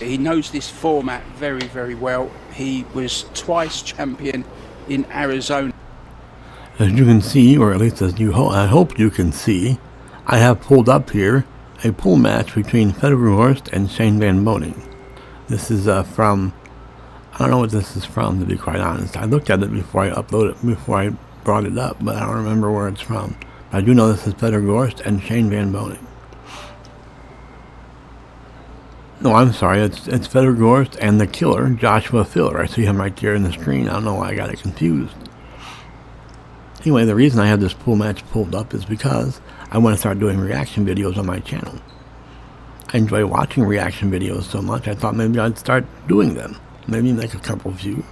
He knows this format very, very well. He was twice champion in Arizona. As you can see, or at least I hope you can see, I have pulled up here a pool match between Fedor Horst and Shane Van Boening. This is from, I don't know what this is from, to be quite honest. I looked at it before I brought it up, but I don't remember where it's from. I do know this is Fedor Horst and Shane Van Boening. No, I'm sorry, it's Fedor Horst and the killer, Joshua Filler. I see him right there in the screen. I don't know why I got it confused. Anyway, the reason I have this pool match pulled up is because I want to start doing reaction videos on my channel. I enjoy watching reaction videos so much, I thought maybe I'd start doing them. Maybe make a couple few.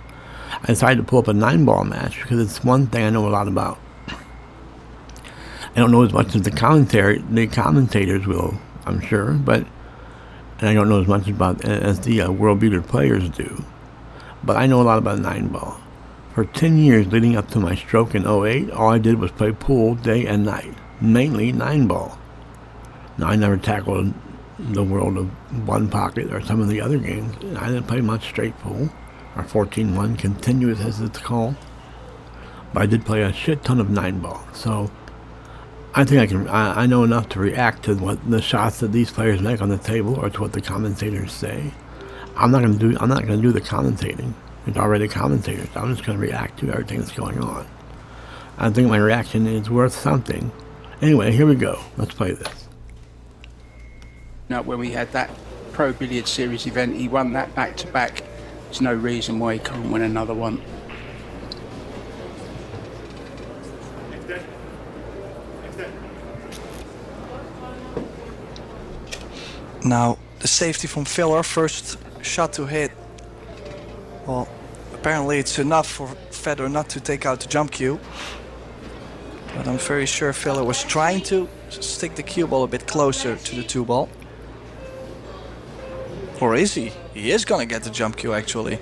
I decided to pull up a 9-ball match because it's one thing I know a lot about. I don't know as much as the commentators will, I'm sure, and I don't know as much about as the World Beater players do. But I know a lot about 9-ball. For 10 years leading up to my stroke in 2008, all I did was play pool day and night, mainly 9-ball. Now, I never tackled the world of One Pocket or some of the other games. I didn't play much straight pool, or 14-1, continuous as it's called. But I did play a shit ton of 9-ball, so I think I know enough to react to what the shots that these players make on the table or to what the commentators say. I'm not going to do the commentating. There's already commentators. I'm just going to react to everything that's going on. I think my reaction is worth something. Anyway, here we go. Let's play this. Now, when we had that Pro Billiard Series event, he won that back-to-back. There's no reason why he can't win another one. Now, the safety from Filler, first shot to hit. Well, apparently it's enough for Fedor not to take out the jump cue. But I'm very sure Filler was trying to stick the cue ball a bit closer to the 2-ball. Or is he? He is gonna get the jump cue actually.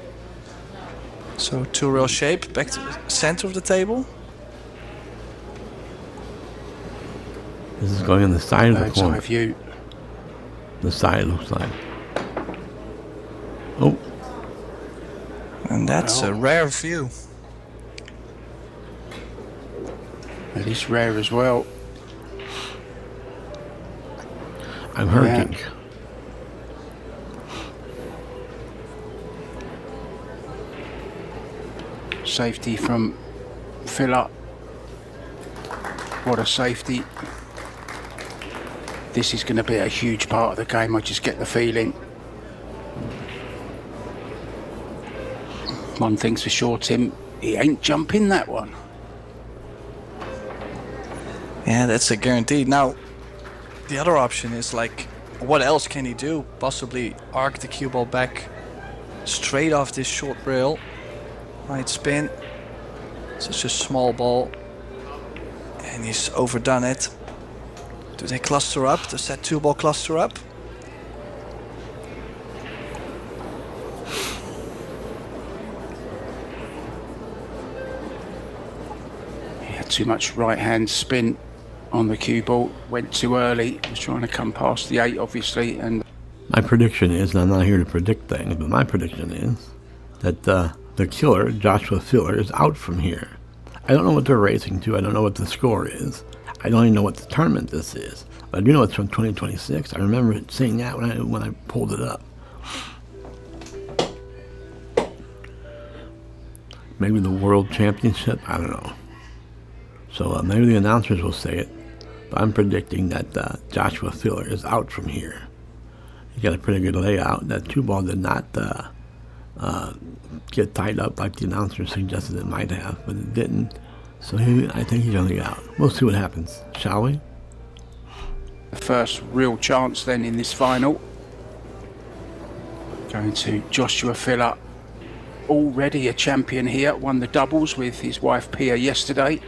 So 2-rail shape, back to the center of the table. This is going on the side of the corner. View. The side looks like. Oh. And that's a rare view. It is rare as well. I'm hurting. Yeah. Safety from Filler. What a safety. This is going to be a huge part of the game, I just get the feeling. One thing's for sure, Tim, he ain't jumping that one. Yeah, that's a guarantee. Now, the other option is like, what else can he do? Possibly arc the cue ball back straight off this short rail. Might spin. Such a small ball. And he's overdone it. Do they cluster up? Does that 2-ball cluster up? He had too much right hand spin on the cue ball. Went too early. Was trying to come past the 8 obviously. And My prediction is, and I'm not here to predict things, but my prediction is that the killer, Joshua Filler, is out from here. I don't know what they're racing to. I don't know what the score is. I don't even know what the tournament this is. But I do know it's from 2026. I remember seeing that when I pulled it up. Maybe the World Championship? I don't know. So maybe the announcers will say it. But I'm predicting that Joshua Filler is out from here. He got a pretty good layout. That 2-ball did not get tied up like the announcer suggested it might have, but it didn't. So I think he's only out. We'll see what happens, shall we? the first real chance then in this final. Going to Joshua Filler. Already a champion here, won the doubles with his wife Pia yesterday.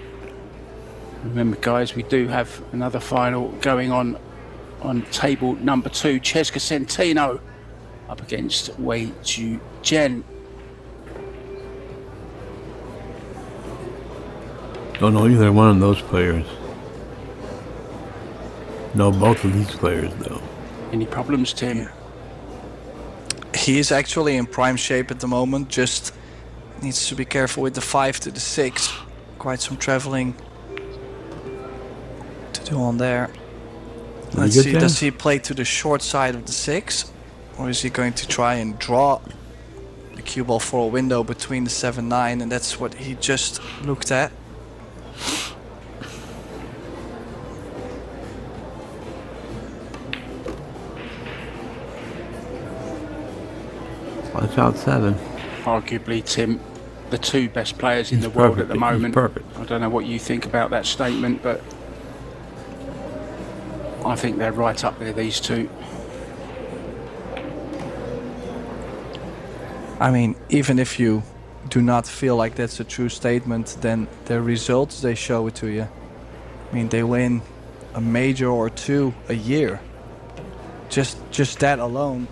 Remember guys, we do have another final going on table number 2. Cesca Centeno up against Wei Ju Jen. Don't know either one of those players. No, both of these players though. Any problems, Tim? he is actually in prime shape at the moment. Just needs to be careful with the 5 to the 6. Quite some traveling to do on there. Let's see, does he play to the short side of the 6? Or is he going to try and draw the cue ball for a window between the 7-9? And that's what he just looked at. Watch out, 7. Arguably, Tim, the 2 best players in the world at the moment. Perfect. I don't know what you think about that statement, but I think they're right up there, these 2. I mean, even if you do not feel like that's a true statement, then the results, they show it to you. I mean, they win a major or 2 a year. Just that alone,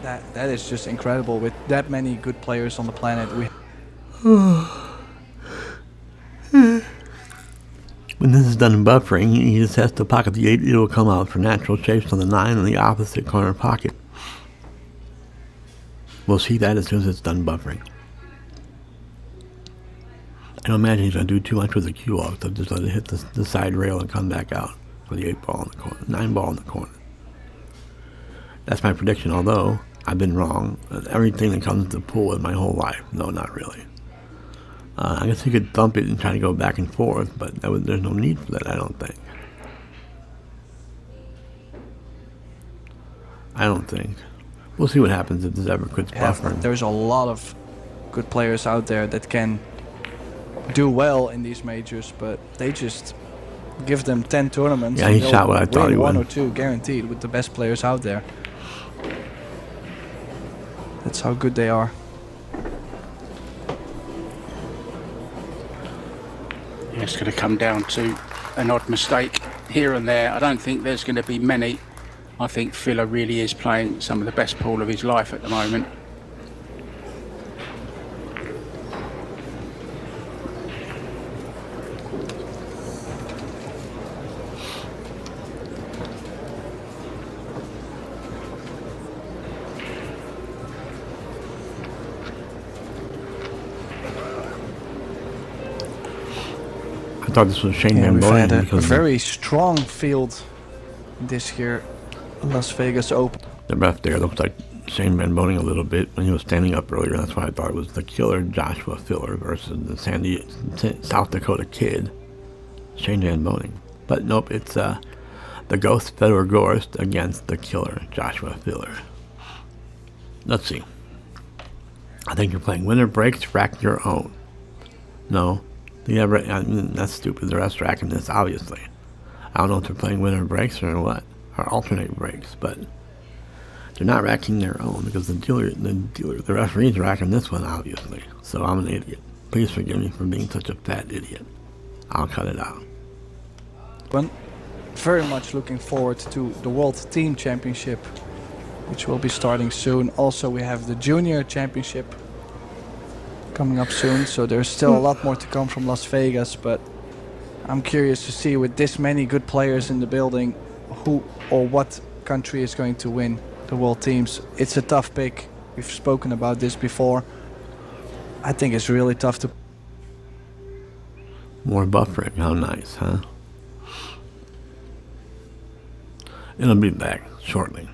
that is just incredible. With that many good players on the planet, When this is done in buffering, he just has to pocket the 8. It'll come out for natural shapes on the 9 in the opposite corner pocket. We'll see that as soon as it's done buffering. I don't imagine he's going to do too much with the cue ball. So just let it hit the side rail and come back out for the 8 ball in the corner, 9 ball in the corner. That's my prediction, although I've been wrong. Everything that comes to the pool in my whole life. No, not really. I guess he could thump it and try to go back and forth, but there's no need for that, I don't think. We'll see what happens if this ever quits buffering. There's a lot of good players out there that can do well in these majors, but they just give them 10 tournaments. Yeah, he shot what I thought he would. 1 or 2 guaranteed with the best players out there. That's how good they are. Yeah, it's going to come down to an odd mistake here and there. I don't think there's going to be many. I think Filler really is playing some of the best pool of his life at the moment. I thought this was Shane Van We've Boening had a because very strong field this year, Las Vegas Open. the ref there looked like Shane Van Boening a little bit when he was standing up earlier. That's why I thought it was the killer Joshua Filler versus the South Dakota kid, Shane Van Boening. But nope, it's the Ghost Fedor Gorst against the killer Joshua Filler. Let's see. I think you're playing winner breaks, rack your own. No. That's stupid. The ref's racking this, obviously. I don't know if they're playing winner breaks or what, or alternate breaks, but they're not racking their own because the referee's racking this one, obviously. So I'm an idiot. Please forgive me for being such a fat idiot. I'll cut it out. Very much looking forward to the World Team Championship, which will be starting soon. Also, we have the Junior Championship coming up soon, so there's still a lot more to come from Las Vegas, but I'm curious to see with this many good players in the building who or what country is going to win the World Teams. It's a tough pick. We've spoken about this before. I think it's really tough to... More buffering, how nice, huh? It'll be back shortly.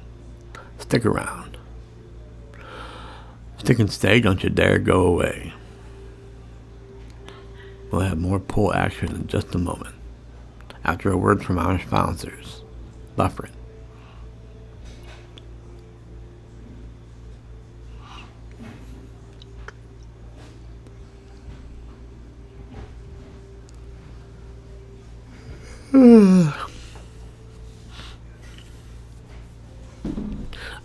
Stick around. Stick and stay, don't you dare go away. We'll have more pool action in just a moment. After a word from our sponsors. Buffering.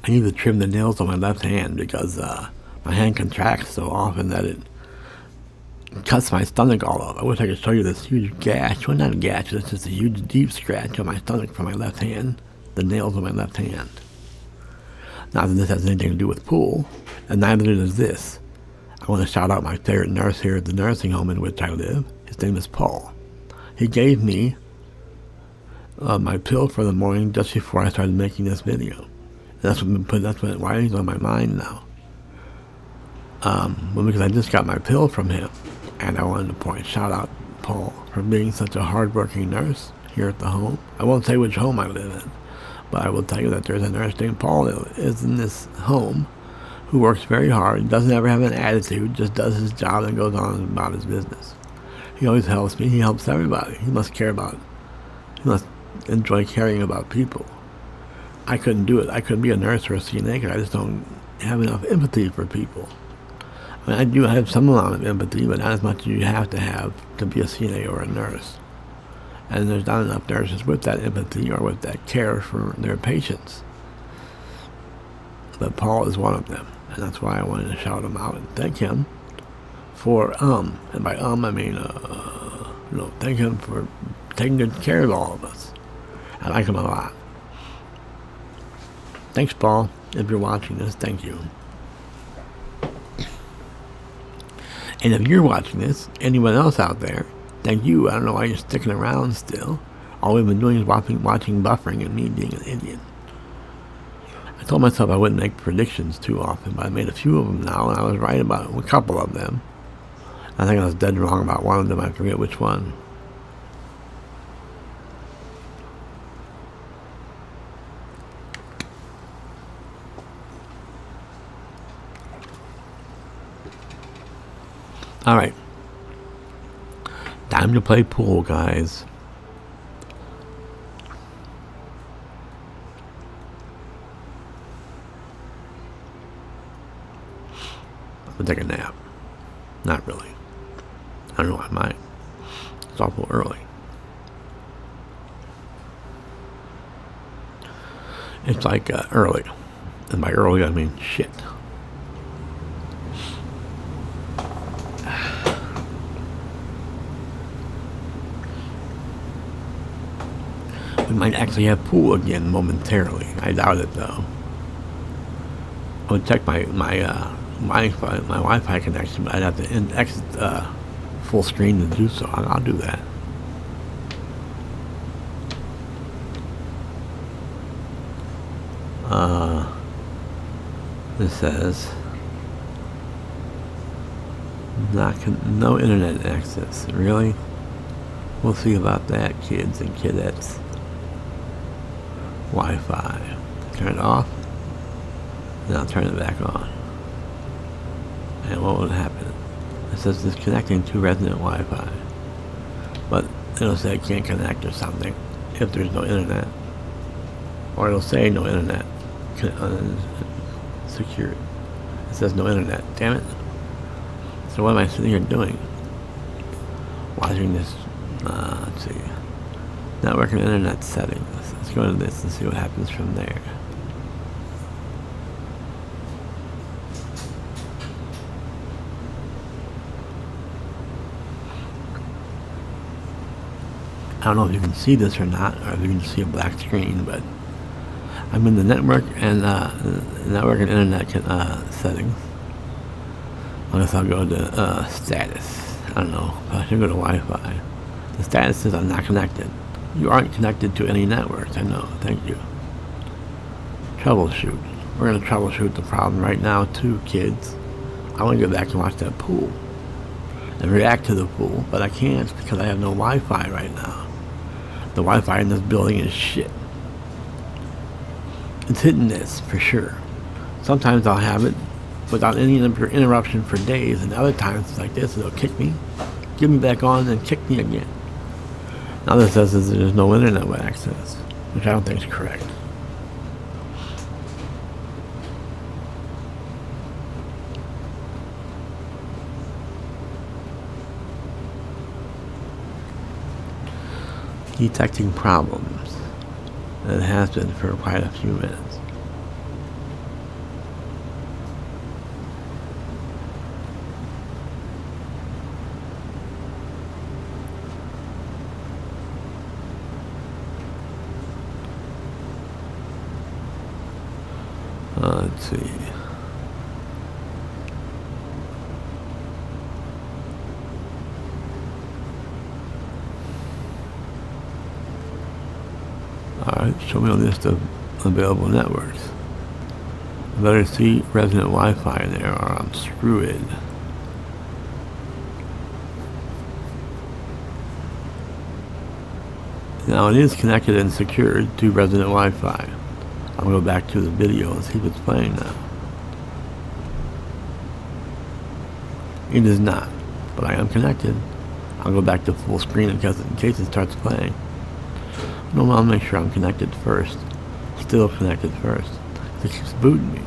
I need to trim the nails on my left hand because my hand contracts so often that it cuts my stomach all up. I wish I could show you this huge gash. Well, not a gash, it's just a huge deep scratch on my stomach from my left hand. The nails on my left hand. Not that this has anything to do with pool, and neither does this. I want to shout out my favorite nurse here at the nursing home in which I live. His name is Paul. He gave me my pill for the morning just before I started making this video. Why he's on my mind now. Well, because I just got my pill from him, and I wanted to shout out Paul for being such a hardworking nurse here at the home. I won't say which home I live in, but I will tell you that there's a nurse named Paul that is in this home who works very hard, doesn't ever have an attitude, just does his job and goes on about his business. He always helps me. He helps everybody. He must enjoy caring about people. I couldn't do it. I couldn't be a nurse or a CNA because I just don't have enough empathy for people. I mean, I do have some amount of empathy, but not as much as you have to be a CNA or a nurse. And there's not enough nurses with that empathy or with that care for their patients. But Paul is one of them, and that's why I wanted to shout him out and thank him for, and by I mean, thank him for taking good care of all of us. I like him a lot. Thanks, Paul. If you're watching this, thank you. And if you're watching this, anyone else out there, thank you. I don't know why you're sticking around still. All we've been doing is watching buffering and me being an idiot. I told myself I wouldn't make predictions too often, but I made a few of them now, and I was right about a couple of them. I think I was dead wrong about one of them. I forget which one. Alright. Time to play pool, guys. I'm gonna take a nap. Not really. I don't know, I might. It's awful early. It's like early. And by early I mean shit. We might actually have pool again momentarily. I doubt it though. I would check my Wi-Fi connection, but I'd have to exit full screen to do so. I'll do that. This says no internet access. Really? We'll see about that, kids and kidettes. Wi-Fi. Turn it off. Then I'll turn it back on. And what would happen? It says disconnecting to resident Wi-Fi. But it'll say it can't connect or something if there's no internet. Or it'll say no internet. Secured. It says no internet. Damn it. So what am I sitting here doing? Watching this, let's see. Network and internet settings. Let's go to this and see what happens from there. I don't know if you can see this or not, or if you can see a black screen, but I'm in the network and internet settings. I guess I'll go to status. I don't know. I should go to Wi-Fi. The status says I'm not connected. You aren't connected to any networks. I know. Thank you. Troubleshoot. We're going to troubleshoot the problem right now too, kids. I want to go back and watch that pool and react to the pool, but I can't because I have no Wi-Fi right now. The Wi-Fi in this building is shit. It's hit and miss for sure. Sometimes I'll have it without any interruption for days, and other times it's like this, it'll kick me, give me back on, and kick me again. Now this says that there's no internet access, which I don't think is correct. Detecting problems. It has been for quite a few minutes. Let's see. Alright, show me a list of available networks. I better see resident Wi-Fi in there or I'm screwed. Now it is connected and secured to resident Wi-Fi. I'll go back to the video and see if it's playing now. It is not, but I am connected. I'll go back to full screen in case it starts playing. No, I'll make sure I'm connected first. Still connected first. It keeps booting me.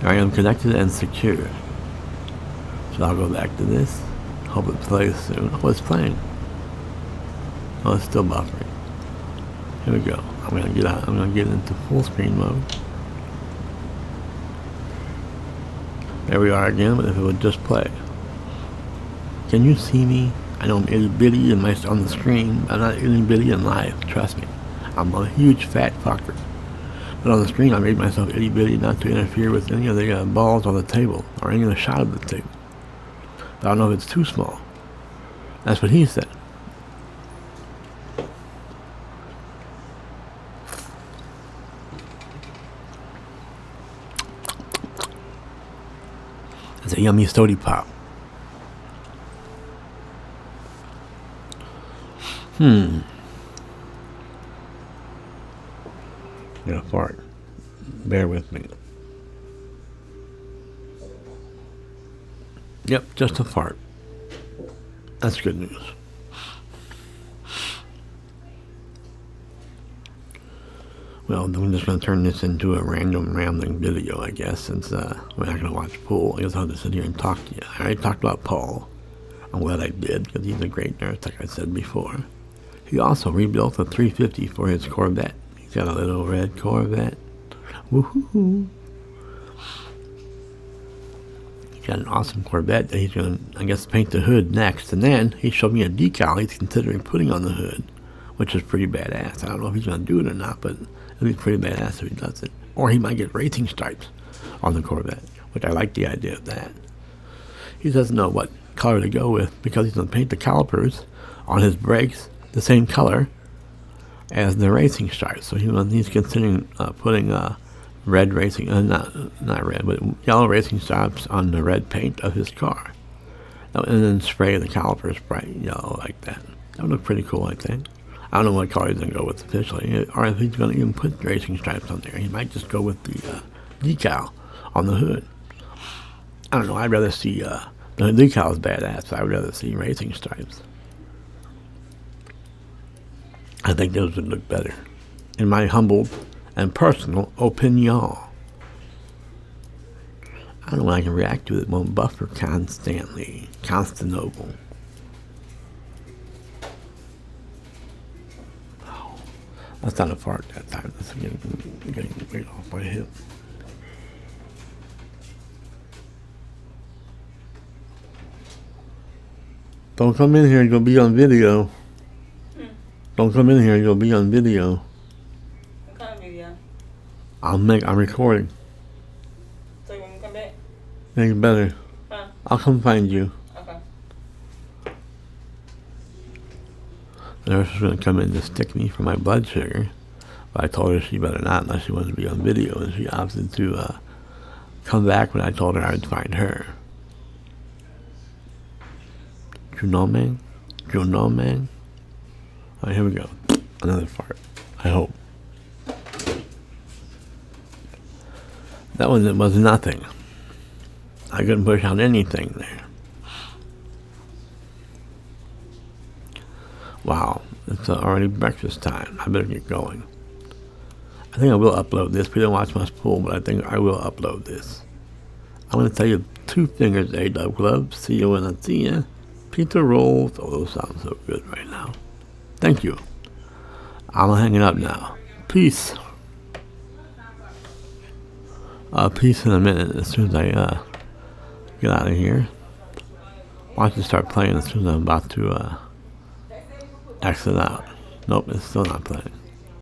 I am connected and secure. So I'll go back to this. Hope it plays soon. Oh, it's playing. Oh, it's still buffering. Here we go. I'm gonna get out. I'm gonna get into full screen mode. There we are again, but if it would just play. Can you see me? I know I'm itty bitty on the screen, but I'm not itty bitty in live, trust me. I'm a huge fat fucker. But on the screen I made myself itty bitty not to interfere with any of the balls on the table, or any of the shot of the table. But I don't know if it's too small. That's what he said. It's a yummy Stody Pop. Gonna fart. Bear with me. Yep, just a fart. That's good news. Well, I'm just going to turn this into a random rambling video, I guess, since we're not going to watch pool. I guess I'll just sit here and talk to you. I already talked about Paul. I'm glad I did, because he's a great nurse, like I said before. He also rebuilt a 350 for his Corvette. He's got a little red Corvette. Woohoo! He's got an awesome Corvette that he's going to, I guess, paint the hood next. And then he showed me a decal he's considering putting on the hood, which is pretty badass. I don't know if he's going to do it or not, but it'll be pretty badass if he does it. Or he might get racing stripes on the Corvette, which I like the idea of that. He doesn't know what color to go with because he's going to paint the calipers on his brakes the same color as the racing stripes. So he's considering putting red racing, not red, but yellow racing stripes on the red paint of his car. And then spray the calipers bright yellow like that. That would look pretty cool, I think. I don't know what color he's going to go with officially, or if he's going to even put racing stripes on there. He might just go with the decal on the hood. I don't know, I'd rather see, the decal is badass, so I'd rather see racing stripes. I think those would look better, in my humble and personal opinion. I don't know when I can react to it. It won't buffer constantly. Constantinople. Oh, that's not a fart that time. That's getting way off my hip. Don't come in here, you're going to be on video. Don't come in here, you'll be on video. What kind of video? I'm recording. So you want me to come back? Think better. Huh? I'll come find you. Okay. The nurse was going to come in to stick me for my blood sugar, but I told her she better not unless she wanted to be on video, and she opted to come back when I told her I would find her. You know, man? You know, man? Alright, here we go. Another fart. I hope. That one was nothing. I couldn't push out anything there. Wow, it's already breakfast time. I better get going. I think I will upload this. We don't watch much pool, but I think I will upload this. I'm going to tell you 2 fingers, A-Dub Club. See you when I see ya. Pizza rolls. Oh, those sound so good right now. Thank you. I'm hanging up now. Peace. Peace in a minute as soon as I get out of here. Watch it start playing as soon as I'm about to exit out. Nope, it's still not playing.